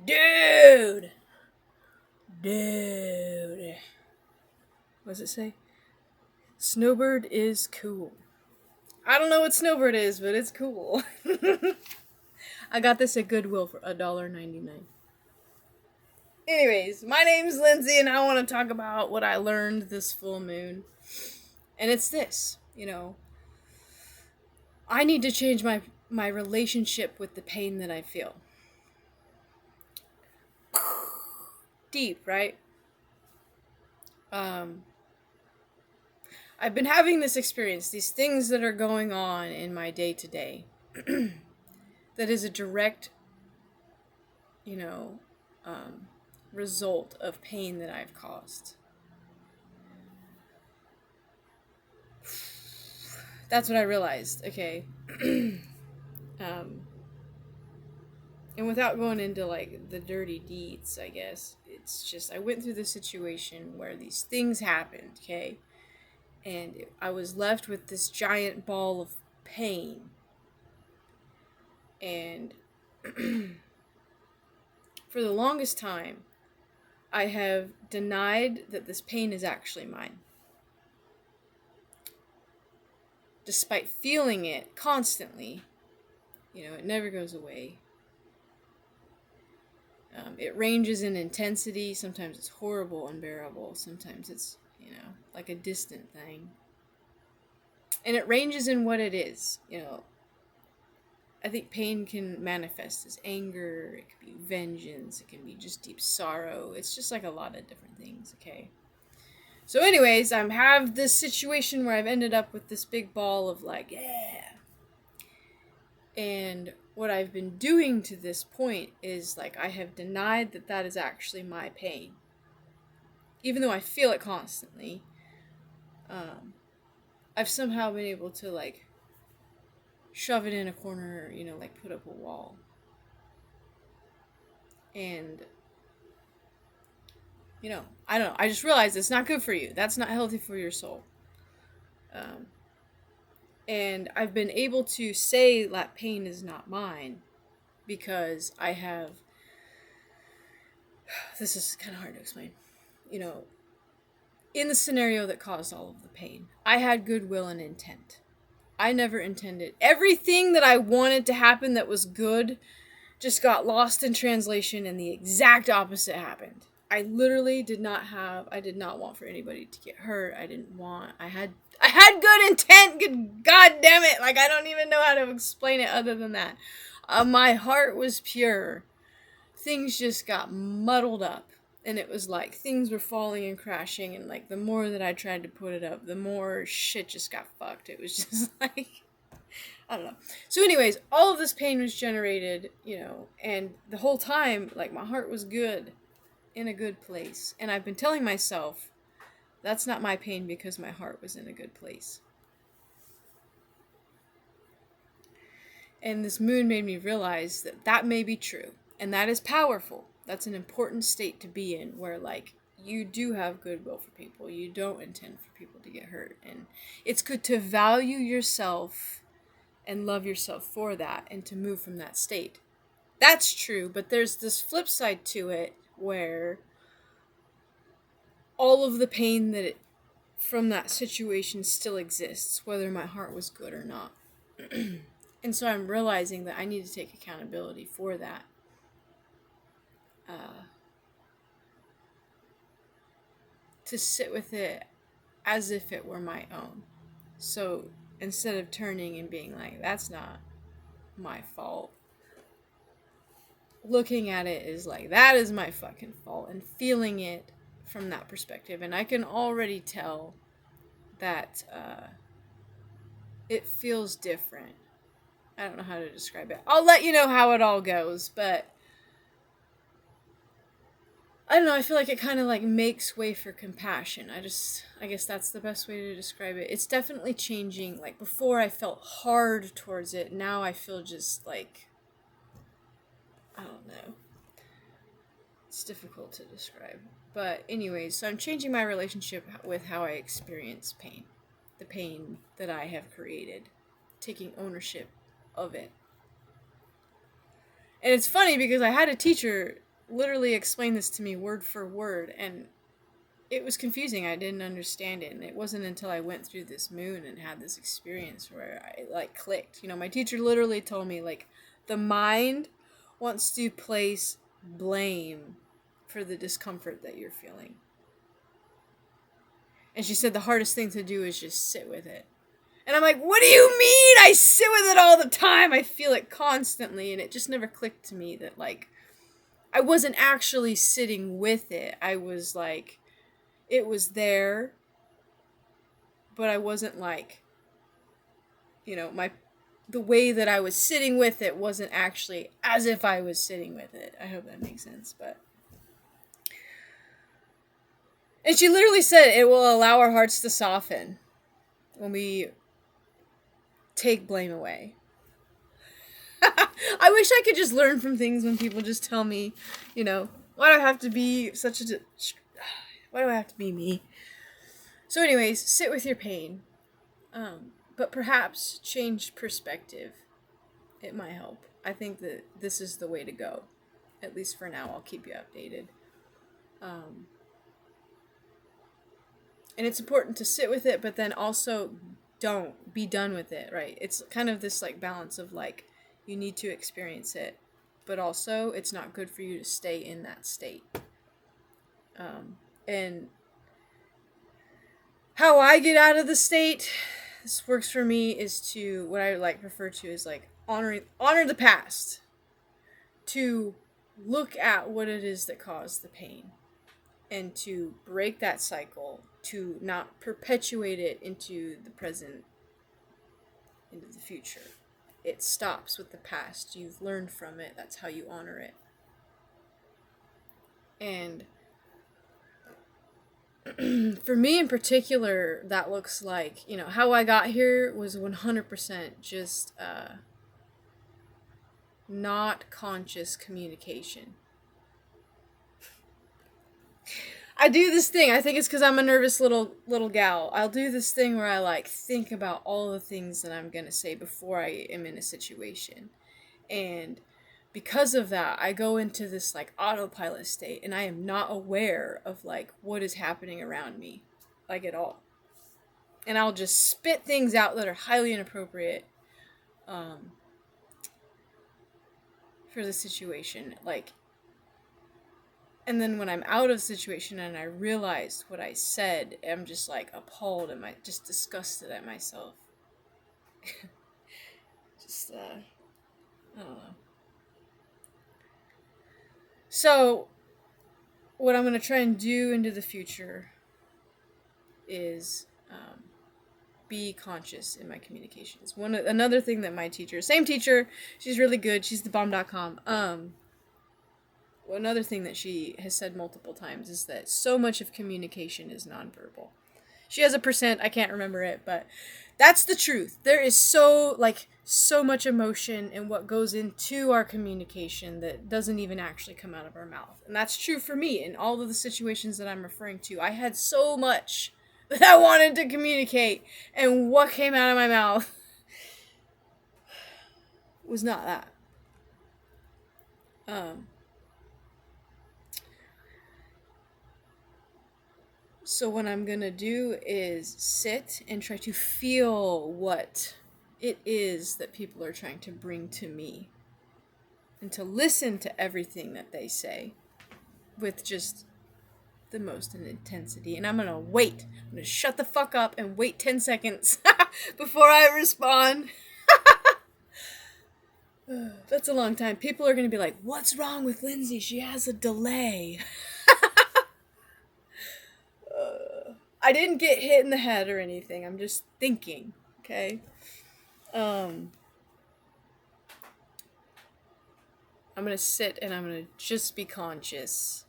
Dude! Dude. What does it say? Snowbird is cool. I don't know what Snowbird is, but it's cool. I got this at Goodwill for $1.99. Anyways, my name's Lindsay, and I want to talk about what I learned this full moon. And it's this, I need to change my relationship with the pain that I feel. Deep, right? I've been having this experience, these things that are going on in my day to day, that is a direct, you know, result of pain that I've caused. That's what I realized. Okay. um, and without going into like the dirty deeds, I guess it's just I went through this situation where these things happened. Okay, and I was left with this giant ball of pain, and for the longest time, I have denied that this pain is actually mine. Despite feeling it constantly, it never goes away. It ranges in intensity. Sometimes it's horrible, unbearable. Sometimes it's, like a distant thing. And it ranges in what it is. I think pain can manifest as anger, it can be vengeance, it can be just deep sorrow. It's just like a lot of different things, okay? So anyways, I have this situation where I've ended up with this big ball of like, yeah. And what I've been doing to this point is like I have denied that that is actually my pain. Even though I feel it constantly, I've somehow been able to like shove it in a corner, like put up a wall. And, I don't know. I just realized it's not good for you. That's not healthy for your soul. And I've been able to say that pain is not mine because I have. This is kind of hard to explain. In the scenario that caused all of the pain, I had goodwill and intent. I never intended. Everything that I wanted to happen that was good just got lost in translation and the exact opposite happened. I literally did not want for anybody to get hurt. I had good intent. Good God damn it. Like, I don't even know how to explain it other than that. My heart was pure. Things just got muddled up. And it was like things were falling and crashing. And like the more that I tried to put it up, the more shit just got fucked. It was just like, I don't know. So anyways, all of this pain was generated, and the whole time, like, my heart was good, in a good place. And I've been telling myself, that's not my pain because my heart was in a good place. And this moon made me realize that that may be true. And that is powerful. That's an important state to be in where, like, you do have goodwill for people. You don't intend for people to get hurt. And it's good to value yourself and love yourself for that and to move from that state. That's true, but there's this flip side to it where all of the pain from that situation still exists, whether my heart was good or not. And so I'm realizing that I need to take accountability for that. To sit with it as if it were my own. So instead of turning and being like, that's not my fault, looking at it is like, that is my fucking fault, and feeling it from that perspective. And I can already tell that it feels different. I don't know how to describe it. I'll let you know how it all goes, but I don't know, I feel like it kind of like makes way for compassion. I guess that's the best way to describe it. It's definitely changing. Like, before I felt hard towards it, now I feel just like, I don't know. It's difficult to describe. But anyways, so I'm changing my relationship with how I experience pain. The pain that I have created. Taking ownership of it. And it's funny because I had a teacher literally explained this to me word for word, and it was confusing. I didn't understand it, and it wasn't until I went through this moon and had this experience where I like clicked. My teacher literally told me like the mind wants to place blame for the discomfort that you're feeling. And she said the hardest thing to do is just sit with it. And I'm like, what do you mean? I sit with it all the time. I feel it constantly. And it just never clicked to me that, like, I wasn't actually sitting with it. I was like, it was there, but I wasn't like, the way that I was sitting with it wasn't actually as if I was sitting with it. I hope that makes sense. And she literally said it will allow our hearts to soften when we take blame away. I wish I could just learn from things when people just tell me, why do I have to be why do I have to be me? So anyways, sit with your pain. But perhaps change perspective. It might help. I think that this is the way to go. At least for now, I'll keep you updated. And it's important to sit with it, but then also don't be done with it, right? It's kind of this like balance of like, you need to experience it, but also it's not good for you to stay in that state. And how I get out of the state, this works for me, is to, what I like refer to as like honor the past, to look at what it is that caused the pain, and to break that cycle, to not perpetuate it into the present, into the future. It stops with the past. You've learned from it. That's how you honor it. And for me in particular, that looks like, how I got here was 100% just not conscious communication. I do this thing. I think it's because I'm a nervous little gal. I'll do this thing where I like think about all the things that I'm gonna say before I am in a situation, and because of that, I go into this like autopilot state, and I am not aware of like what is happening around me, like at all. And I'll just spit things out that are highly inappropriate, for the situation, like. And then when I'm out of the situation and I realized what I said, I'm just like appalled and just disgusted at myself. Just, I don't know. So, what I'm going to try and do into the future is be conscious in my communications. Another thing that my teacher, same teacher, she's really good, she's the bomb.com. Another thing that she has said multiple times is that so much of communication is nonverbal. She has a percent, I can't remember it, but that's the truth. There is so much emotion in what goes into our communication that doesn't even actually come out of our mouth. And that's true for me in all of the situations that I'm referring to. I had so much that I wanted to communicate, and what came out of my mouth was not that. So what I'm going to do is sit and try to feel what it is that people are trying to bring to me, and to listen to everything that they say with just the most intensity. And I'm going to wait. I'm going to shut the fuck up and wait 10 seconds before I respond. That's a long time. People are going to be like, what's wrong with Lindsay? She has a delay. I didn't get hit in the head or anything. I'm just thinking, okay? I'm going to sit and I'm going to just be conscious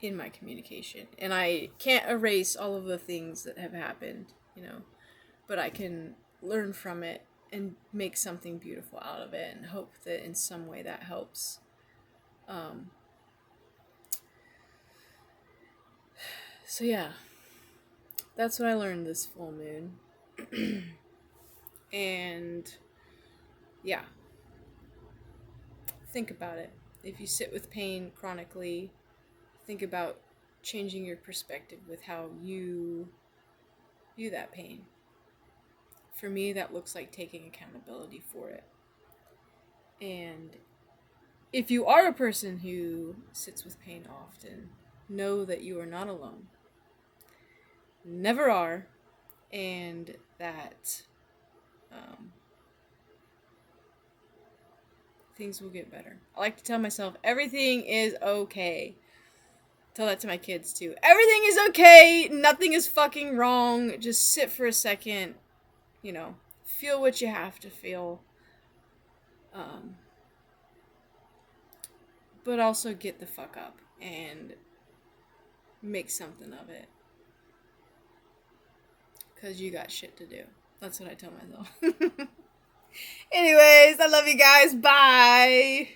in my communication. And I can't erase all of the things that have happened, but I can learn from it and make something beautiful out of it, and hope that in some way that helps. So yeah, that's what I learned this full moon. And yeah, think about it. If you sit with pain chronically, think about changing your perspective with how you view that pain. For me, that looks like taking accountability for it. And if you are a person who sits with pain often, know that you are not alone. Never are. And that things will get better. I like to tell myself everything is okay. Tell that to my kids too. Everything is okay. Nothing is fucking wrong. Just sit for a second. You know, feel what you have to feel. But also get the fuck up and make something of it. Because you got shit to do. That's what I tell myself. Anyways, I love you guys. Bye.